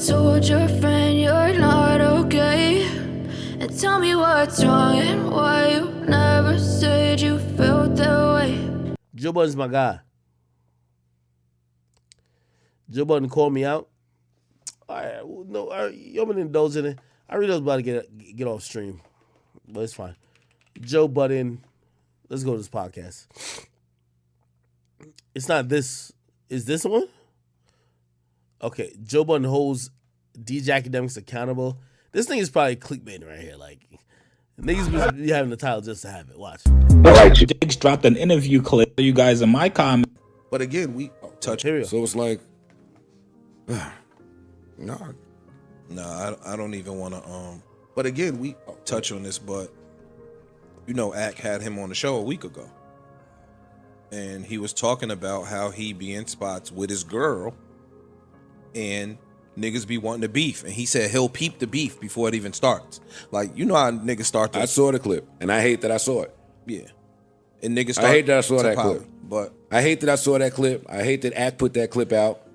told your friend you're not okay? And tell me what's wrong and why you never said you felt that way. Joe Budden's my guy. Joe Budden called me out. All right, well, no, I'm gonna indulge in it. I really was about to get off stream, but it's fine. Joe Budden, let's go to this podcast. It's not this. Is this one? Okay, Joe Budden holds DJ Akademiks accountable. This thing is probably clickbait right here. Like, niggas be having the title just to have it. Watch. All right, Diggs dropped an interview clip for you guys in my comment. But again, we touch. Here we go. So it's like, No, I don't even want to. But again, we touch on this. But you know, Ak had him on the show a week ago, and he was talking about how he be in spots with his girl, and niggas be wanting to beef, and he said he'll peep the beef before it even starts. Like, you know how niggas start. I saw the clip, and I hate that I saw it. Yeah, and niggas. Start I hate that I saw that poly, clip. but I hate that I saw that clip. I hate that Ak put that clip out.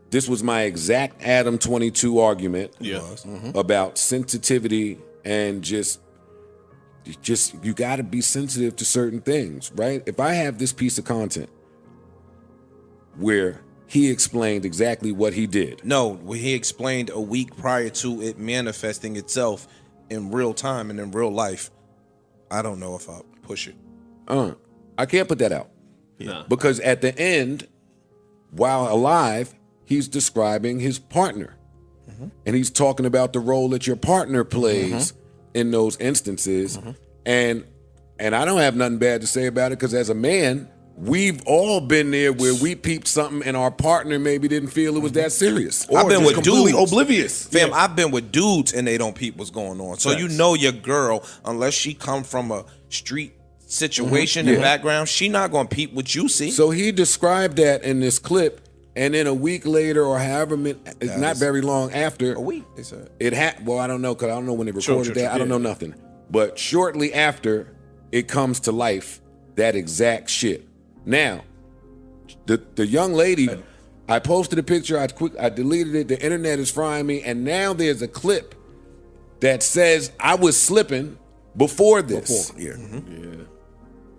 This was my exact Adam 22 argument about sensitivity and just you got to be sensitive to certain things, right? If I have this piece of content where he explained exactly what he did. No, he explained a week prior to it manifesting itself in real time and in real life. I don't know if I'll push it. I can't put that out. Yeah. Because at the end, while alive, he's describing his partner. And he's talking about the role that your partner plays in those instances. And I don't have nothing bad to say about it, because as a man, we've all been there where we peeped something and our partner maybe didn't feel it was that serious. Or I've been just with completely dudes. oblivious. Fam, I've been with dudes and they don't peep what's going on. So you know your girl, unless she come from a street situation and background, she not gonna peep what you see. So he described that in this clip, and then a week later, or however many, not very long after, a week, they said. Well, I don't know, because I don't know when they recorded that. I don't know nothing. But shortly after, it comes to life, that exact shit. Now, the young lady, I posted a picture, I deleted it, the internet is frying me, and now there's a clip that says I was slipping before this.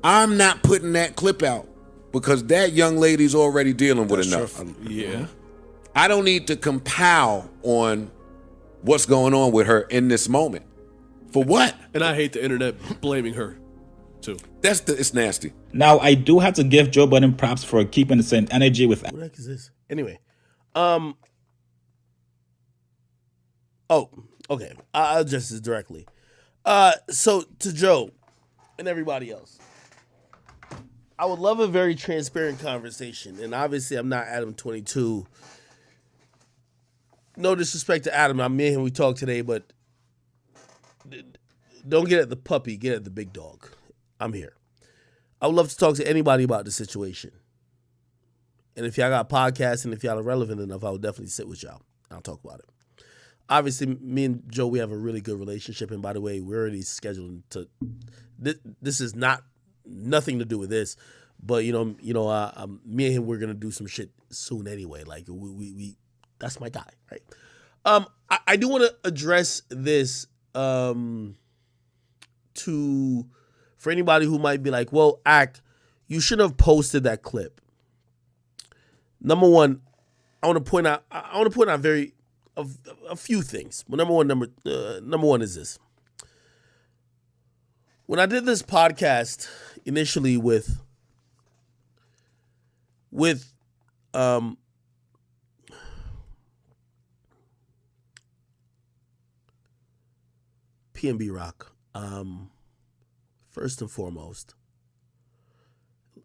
I'm not putting that clip out, because that young lady's already dealing with enough. I don't need to compile on what's going on with her in this moment. For what? And I hate the internet blaming her, too. It's nasty. Now, I do have to give Joe Budden props for keeping the same energy with. What the heck is this? Anyway, oh, okay. I'll address this directly. So to Joe and everybody else, I would love a very transparent conversation, and obviously I'm not Adam 22. No disrespect to Adam. I'm me and him. We talked today, but don't get at the puppy. Get at the big dog. I'm here. I would love to talk to anybody about the situation. And if y'all got podcasts and if y'all are relevant enough, I would definitely sit with y'all. I'll talk about it. Obviously, me and Joe, we have a really good relationship. And by the way, we're already scheduled to. This is nothing to do with this, but me and him, we're gonna do some shit soon anyway. Like we that's my guy, right? I do want to address this for anybody who might be like, well, Ak, you should have posted that clip. Number one, I want to point out a few things. Well, number one is this. When I did this podcast initially with PNB Rock, first and foremost,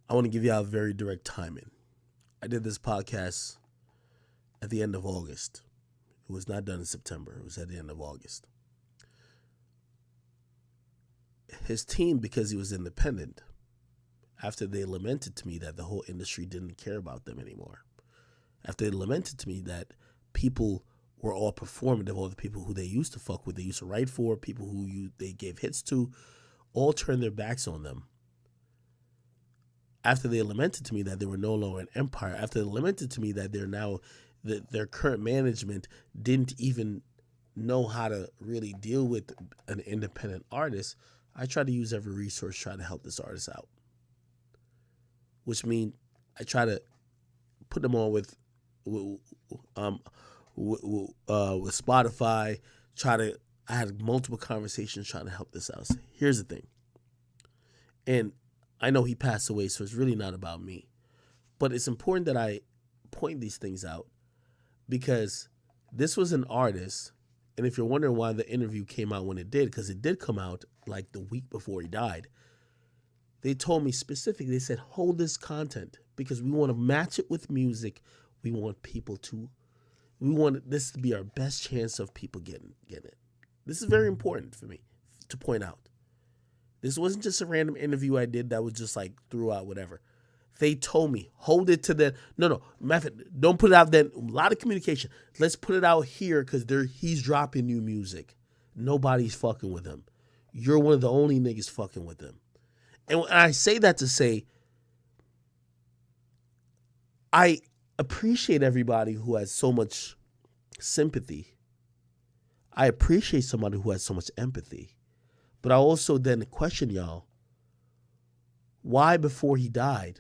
I want to give y'all a very direct timing. I did this podcast at the end of August. It was not done in September. It was at the end of August. His team, because he was independent, after they lamented to me that the whole industry didn't care about them anymore, after they lamented to me that people were all performative, all the people who they used to fuck with, they used to write for, people who they gave hits to, all turned their backs on them. After they lamented to me that they were no longer an empire, after they lamented to me that they're now their current management didn't even know how to really deal with an independent artist, I try to use every resource try to help this artist out. Which means I try to put them on with Spotify. I had multiple conversations trying to help this out. Here's the thing, and I know he passed away, so it's really not about me, but it's important that I point these things out because this was an artist. And if you're wondering why the interview came out when it did, because it did come out like the week before he died, they told me specifically, they said, hold this content because we want to match it with music. We want this to be our best chance of people getting it. This is very important for me to point out. This wasn't just a random interview I did that was just like threw out whatever. They told me, hold it to the, no, method, don't put it out then. A lot of communication. Let's put it out here because he's dropping new music. Nobody's fucking with him. You're one of the only niggas fucking with him. And I say that to say, I appreciate everybody who has so much sympathy. I appreciate somebody who has so much empathy. But I also then question y'all, why before he died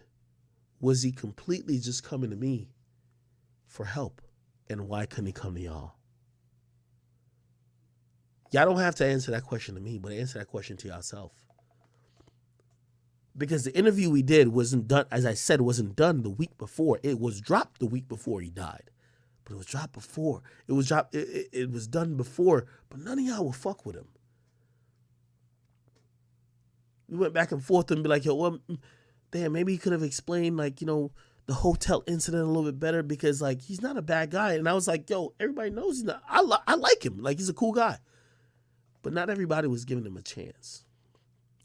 was he completely just coming to me for help? And why couldn't he come to y'all? Y'all don't have to answer that question to me, but answer that question to yourself. Because the interview we did wasn't done, as I said, wasn't done the week before. It was dropped the week before he died. But it was dropped before. It was done before, but none of y'all will fuck with him. We went back and forth and be like, yo, well, damn, maybe he could have explained, like, you know, the hotel incident a little bit better because, like, he's not a bad guy. And I was like, yo, everybody knows he's not. I like him. Like, he's a cool guy. But not everybody was giving him a chance.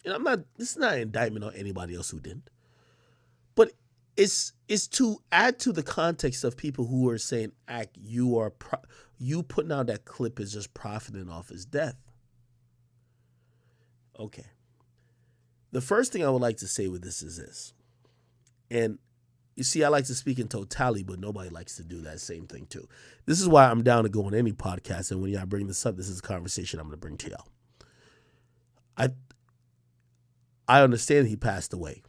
And this is not an indictment on anybody else who didn't. But it's to add to the context of people who are saying, you putting out that clip is just profiting off his death. Okay. The first thing I would like to say with this is this. And you see, I like to speak in totality, but nobody likes to do that same thing too. This is why I'm down to go on any podcast. And when y'all bring this up, this is a conversation I'm going to bring to y'all. I understand he passed away.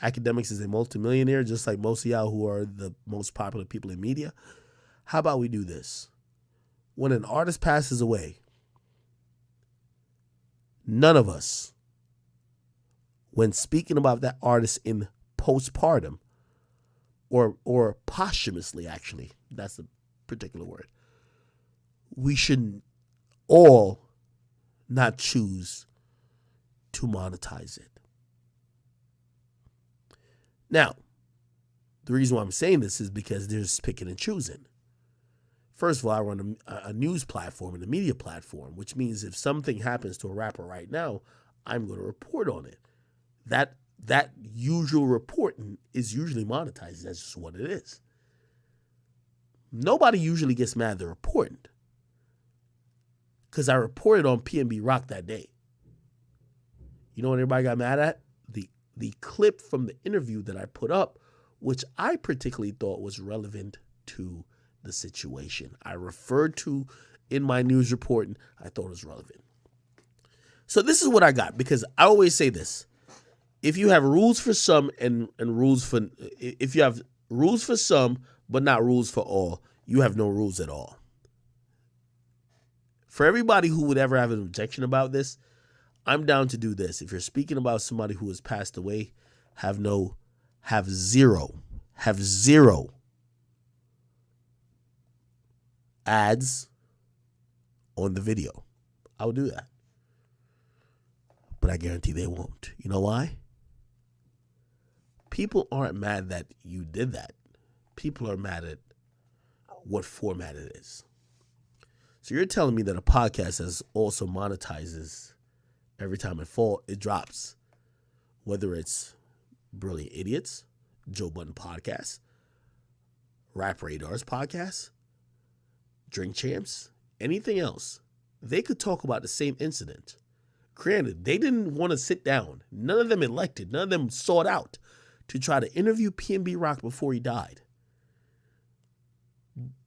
Akademiks is a multimillionaire, just like most of y'all who are the most popular people in media. How about we do this? When an artist passes away, none of us, when speaking about that artist in postpartum, or posthumously, actually, that's the particular word, we should all not choose to monetize it. Now, the reason why I'm saying this is because there's picking and choosing. First of all, I run a news platform and a media platform, which means if something happens to a rapper right now, I'm going to report on it. That usual reporting is usually monetized. That's just what it is. Nobody usually gets mad they're reporting, because I reported on PNB Rock that day. You know what everybody got mad at? The clip from the interview that I put up, which I particularly thought was relevant to the situation. I referred to in my news reporting, I thought it was relevant. So this is what I got, because I always say this. If you have rules for some and rules for, if you have rules for some but not rules for all, you have no rules at all. For everybody who would ever have an objection about this, I'm down to do this. If you're speaking about somebody who has passed away, have zero ads on the video. I will do that. But I guarantee they won't. You know why? People aren't mad that you did that. People are mad at what format it is. So you're telling me that a podcast that also monetizes every time it drops, whether it's Brilliant Idiots, Joe Budden podcast, Rap Radar's podcast, Drink Champs, anything else, they could talk about the same incident. Granted, they didn't want to sit down. None of them elected. None of them sought out to try to interview PNB Rock before he died.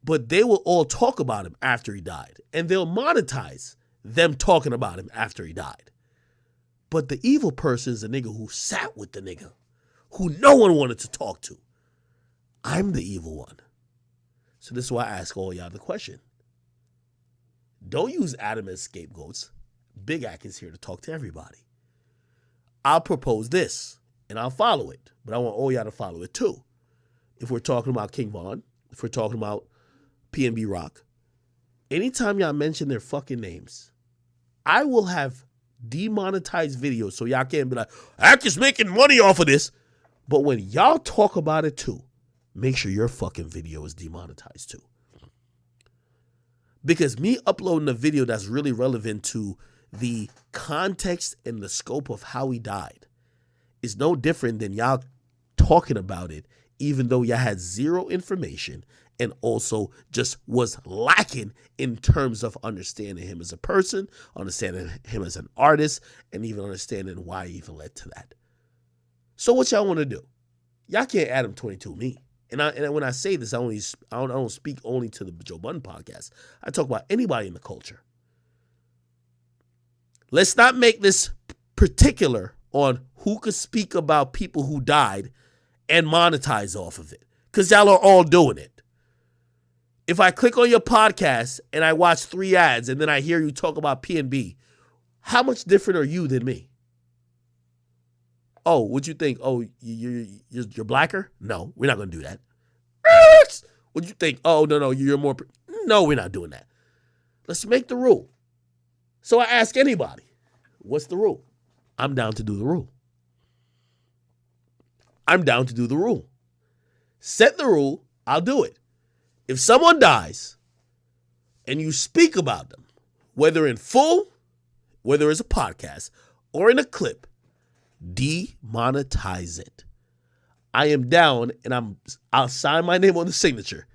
But they will all talk about him after he died. And they'll monetize them talking about him after he died. But the evil person is the nigga who sat with the nigga, who no one wanted to talk to. I'm the evil one. So this is why I ask all y'all the question. Don't use Adam as scapegoats. Big Ack is here to talk to everybody. I'll propose this, and I'll follow it. But I want all y'all to follow it too. If we're talking about King Von, if we're talking about PNB Rock, anytime y'all mention their fucking names, I will have demonetized videos so y'all can't be like, Ack is making money off of this. But when y'all talk about it too, make sure your fucking video is demonetized too. Because me uploading a video that's really relevant to the context and the scope of how he died is no different than y'all talking about it, even though y'all had zero information and also just was lacking in terms of understanding him as a person, understanding him as an artist, and even understanding why he even led to that. So what y'all want to do? Y'all can't Adam 22 me. And when I say this, I don't speak only to the Joe Budden podcast. I talk about anybody in the culture. Let's not make this particular on who could speak about people who died and monetize off of it, because y'all are all doing it. If I click on your podcast and I watch 3 ads and then I hear you talk about PNB, how much different are you than me? Oh, what you think? Oh, you're blacker? No, we're not going to do that. What you think? Oh, no, you're more. No, we're not doing that. Let's make the rule. So I ask anybody, what's the rule? I'm down to do the rule. I'm down to do the rule. Set the rule, I'll do it. If someone dies and you speak about them, whether in full, whether it's a podcast or in a clip, demonetize it. I am down, and I'll sign my name on the signature.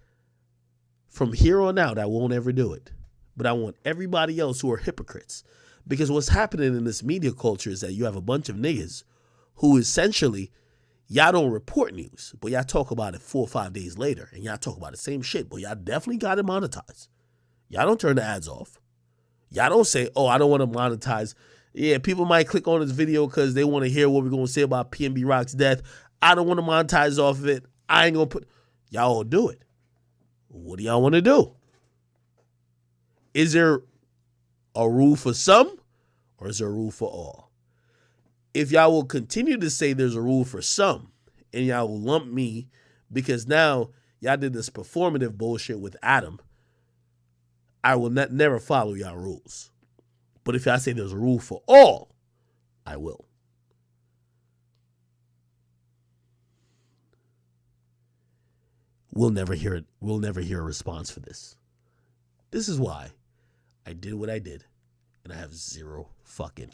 From here on out, I won't ever do it. But I want everybody else who are hypocrites. Because what's happening in this media culture is that you have a bunch of niggas who essentially, y'all don't report news, but y'all talk about it 4 or 5 days later, and y'all talk about the same shit, but y'all definitely got it monetized. Y'all don't turn the ads off. Y'all don't say, oh, I don't want to monetize. Yeah, people might click on this video because they want to hear what we're going to say about PNB Rock's death. I don't want to monetize off of it. I ain't going to put... Y'all all do it. What do y'all want to do? Is there a rule for some, or is there a rule for all? If y'all will continue to say there's a rule for some, and y'all will lump me because now y'all did this performative bullshit with Adam, I will never follow y'all rules. But if y'all say there's a rule for all, I will. We'll never hear it. We'll never hear a response for this. This is why I did what I did, and I have zero fucking